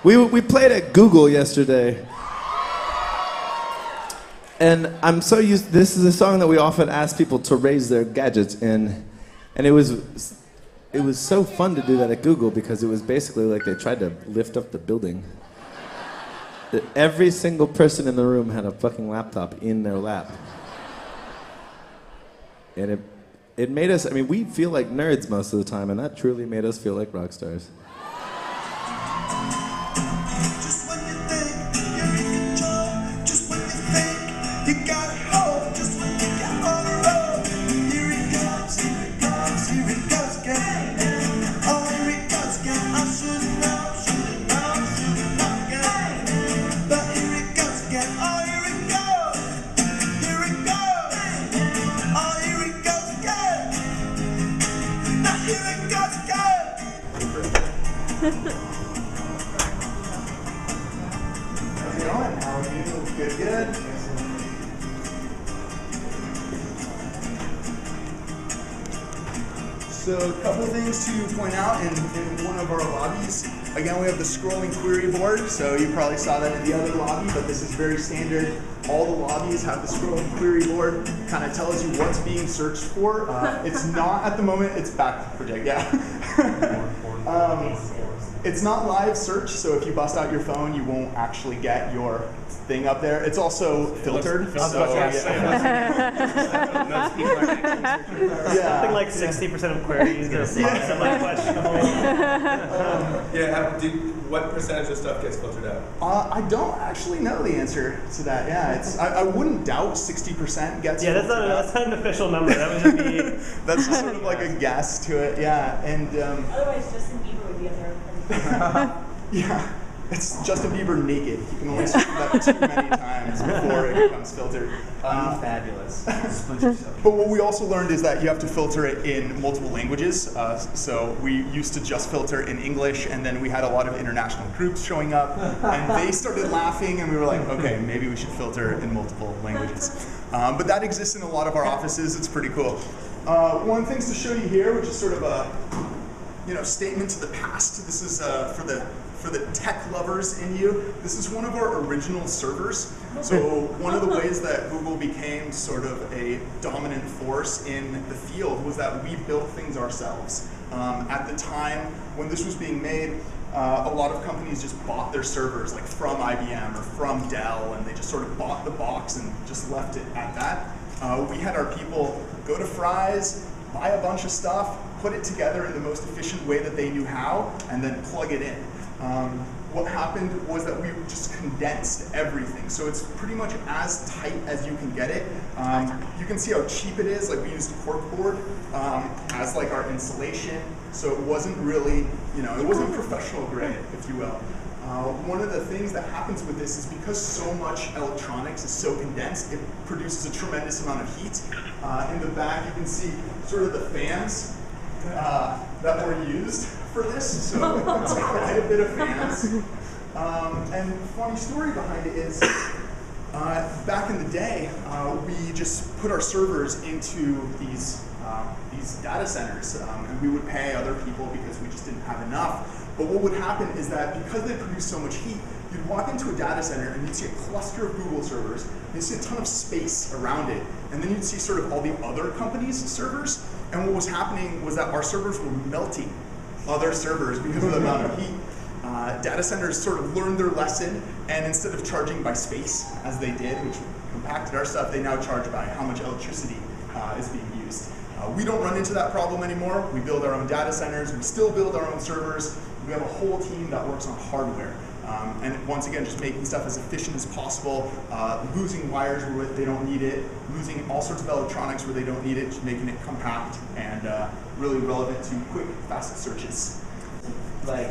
We played at Google yesterday. And I'm so used, this is a song that we often ask people to raise their gadgets in. And it was so fun to do that at Google because it was basically like they tried to lift up the building. Every single person in the room had a fucking laptop in their lap. And it made us, I mean, we feel like nerds most of the time, and that truly made us feel like rock stars. Just when you think you're in control, just when you think you got it all, just when you got on the road, here it comes, here it comes, here it goes again. Oh, here it goes again. I should've known again. But here it goes again. Oh, here it goes, here it goes. Oh, here it goes again. Now here it goes again. How's it going? How are you? Good, good. So a couple things to point out in one of our lobbies. Again, we have the scrolling query board, so you probably saw that in the other lobby, but this is very standard. All the lobbies have the scrolling query board, kind of tells you what's being searched for. It's not at the moment, it's back to project, yeah. It's not live search, so if you bust out your phone, you won't actually get your thing up there. It's also filtered. Most people are something like 60% of queries are semi-questionable. What percentage of stuff gets filtered out? I don't actually know the answer to that. Yeah, I wouldn't doubt 60% gets. Yeah, filtered out. that's not an official number. That would just be. That's just sort of like a guess to it. Yeah, and Otherwise, Justin Bieber would be up there. yeah, it's Justin Bieber naked. You can only search that too many times before it becomes filtered. Fabulous. But what we also learned is that you have to filter it in multiple languages. So we used to just filter in English, and then we had a lot of international groups showing up, and they started laughing, and we were like, okay, maybe we should filter in multiple languages. But that exists in a lot of our offices. It's pretty cool. One of the things to show you here, which is sort of a statement to the past. This is for the tech lovers in you. This is one of our original servers. So one of the ways that Google became sort of a dominant force in the field was that we built things ourselves. At the time when this was being made, a lot of companies just bought their servers, like from IBM or from Dell, and they just sort of bought the box and just left it at that. We had our people go to Fry's, buy a bunch of stuff, put it together in the most efficient way that they knew how, and then plug it in. What happened was that we just condensed everything. So it's pretty much as tight as you can get it. You can see how cheap it is. Like we used corkboard as like our insulation. So it wasn't really, it wasn't professional grade, if you will. One of the things that happens with this is because so much electronics is so condensed, it produces a tremendous amount of heat. In the back, you can see sort of the fans that were used for this, so it's quite a bit of fans. And the funny story behind it is, back in the day, we just put our servers into these data centers, and we would pay other people because we just didn't have enough. But what would happen is that because they produce so much heat, you'd walk into a data center and you'd see a cluster of Google servers, and you'd see a ton of space around it, and then you'd see sort of all the other companies' servers, and what was happening was that our servers were melting other servers because of the amount of heat. Data centers sort of learned their lesson, and instead of charging by space, as they did, which compacted our stuff, they now charge by how much electricity is being used. We don't run into that problem anymore. We build our own data centers, we still build our own servers. We have a whole team that works on hardware. And once again, just making stuff as efficient as possible, losing wires where they don't need it, losing all sorts of electronics where they don't need it, just making it compact and really relevant to quick, fast searches. Like,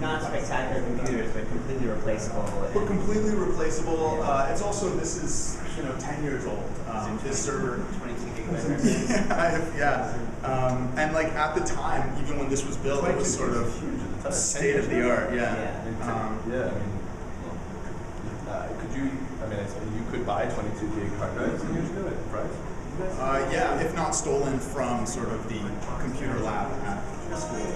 not spectacular computers, but completely replaceable. But completely replaceable. It's also, this is 10 years old. This server. 22 gigabytes. Yeah. And like at the time, even when this was built, it was sort of state of the art. Could you? You could buy 22 gig hard drives and use it, right? Yeah, if not stolen from sort of the computer lab at school.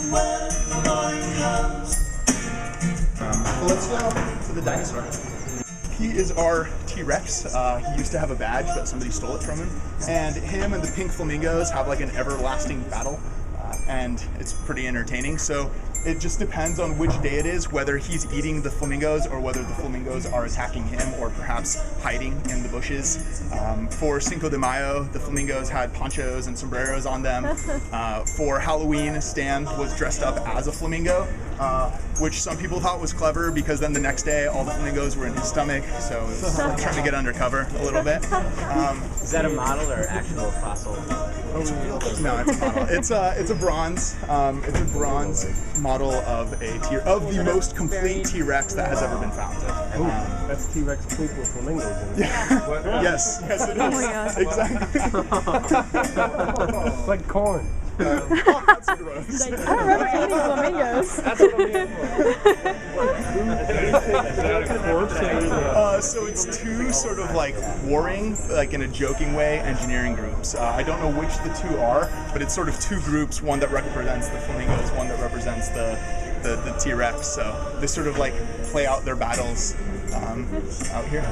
So let's go to the dinosaur. He is our T-Rex. He used to have a badge, but somebody stole it from him. And him and the pink flamingos have like an everlasting battle, and it's pretty entertaining. So it just depends on which day it is, whether he's eating the flamingos or whether the flamingos are attacking him or perhaps hiding in the bushes. For Cinco de Mayo, the flamingos had ponchos and sombreros on them. For Halloween, Stan was dressed up as a flamingo, which some people thought was clever because then the next day all the flamingos were in his stomach, so it was trying to get undercover a little bit. Is that a model or actual fossil? No, it's a model. It's a bronze. It's a bronze model of the most complete T-Rex that has ever been found. That's T-Rex poop with flamingos in it. Yes, it is. Oh my God. Exactly. It's like corn. Oh, that's gross. I don't remember eating flamingos. That's what I'm So it's two sort of like warring, like in a joking way, engineering groups. I don't know which the two are, but it's sort of two groups, one that represents the flamingos, one that represents the T-Rex. So they sort of like play out their battles out here.